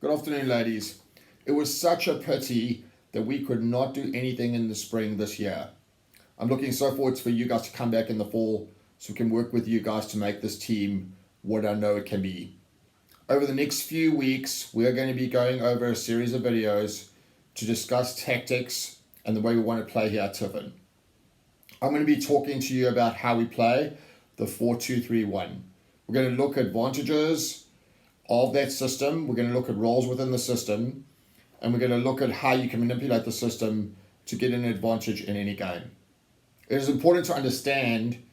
Good afternoon, ladies. It was such a pity that we could not do anything in the spring this year. I'm looking so forward for you guys to come back in the fall so we can work with you guys to make this team what I know it can be. Over the next few weeks, we're going to be going over a series of videos to discuss tactics and the way we want to play here at Tiffin. I'm going to be talking to you about how we play the 4-2-3-1. We're going to look at advantages of that system. We're going to look at roles within the system, and we're going to look at how you can manipulate the system to get an advantage in any game. It is important to understand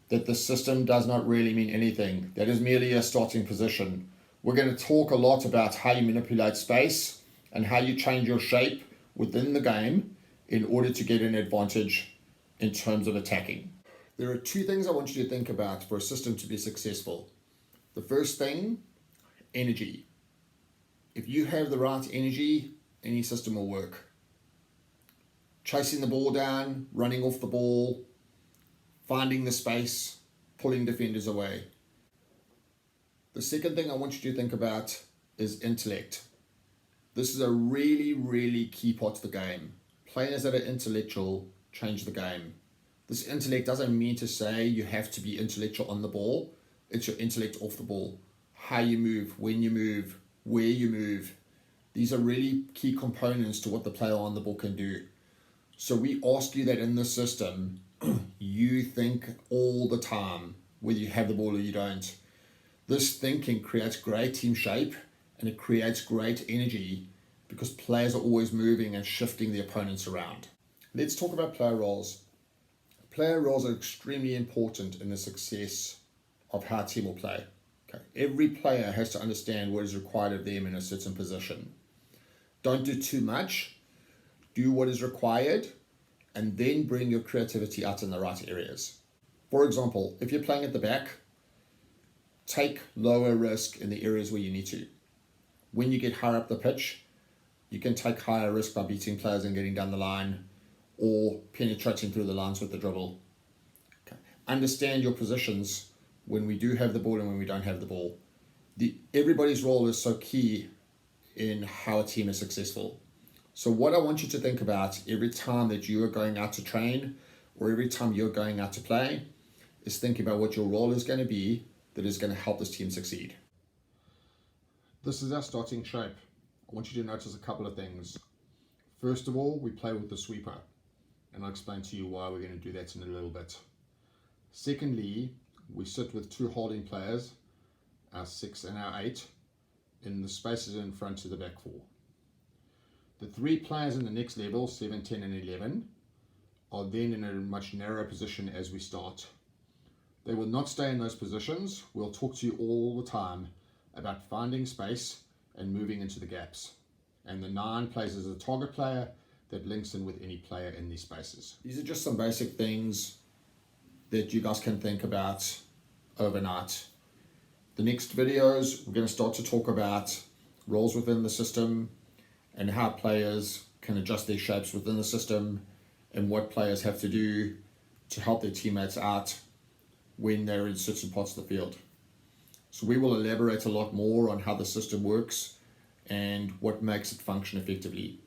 that the system does not really mean anything. That is merely a starting position. We're going to talk a lot about how you manipulate space and how you change your shape within the game in order to get an advantage in terms of attacking. There are two things I want you to think about for a system to be successful. The first thing, energy. If you have the right energy, any system will work. Chasing the ball down, running off the ball, finding the space, pulling defenders away. The second thing I want you to think about is intellect. This is a really, really key part of the game. Players that are intellectual change the game. This intellect doesn't mean to say you have to be intellectual on the ball. It's your intellect off the ball. How you move, when you move, where you move. These are really key components to what the player on the ball can do. So we ask you that in the system, you think all the time, whether you have the ball or you don't. This thinking creates great team shape and it creates great energy because players are always moving and shifting the opponents around. Let's talk about player roles. Player roles are extremely important in the success of how a team will play. Every player has to understand what is required of them in a certain position. Don't do too much. Do what is required and then bring your creativity out in the right areas. For example, if you're playing at the back, take lower risk in the areas where you need to. When you get higher up the pitch, you can take higher risk by beating players and getting down the line or penetrating through the lines with the dribble. Understand your positions when we do have the ball and when we don't have the ball. Everybody's role is so key in how a team is successful. So what I want you to think about every time that you are going out to train or every time you're going out to play is think about what your role is going to be that is going to help this team succeed. This is our starting shape. I want you to notice a couple of things. First of all, we play with the sweeper, and I'll explain to you why we're going to do that in a little bit. Secondly, we sit with two holding players, our 6 and our 8, in the spaces in front of the back 4. The 3 players in the next level, 7, 10 and 11, are then in a much narrower position as we start. They will not stay in those positions. We'll talk to you all the time about finding space and moving into the gaps. And the 9 plays as a target player that links in with any player in these spaces. These are just some basic things that you guys can think about overnight. The next videos, we're going to start to talk about roles within the system and how players can adjust their shapes within the system and what players have to do to help their teammates out when they're in certain parts of the field. So we will elaborate a lot more on how the system works and what makes it function effectively.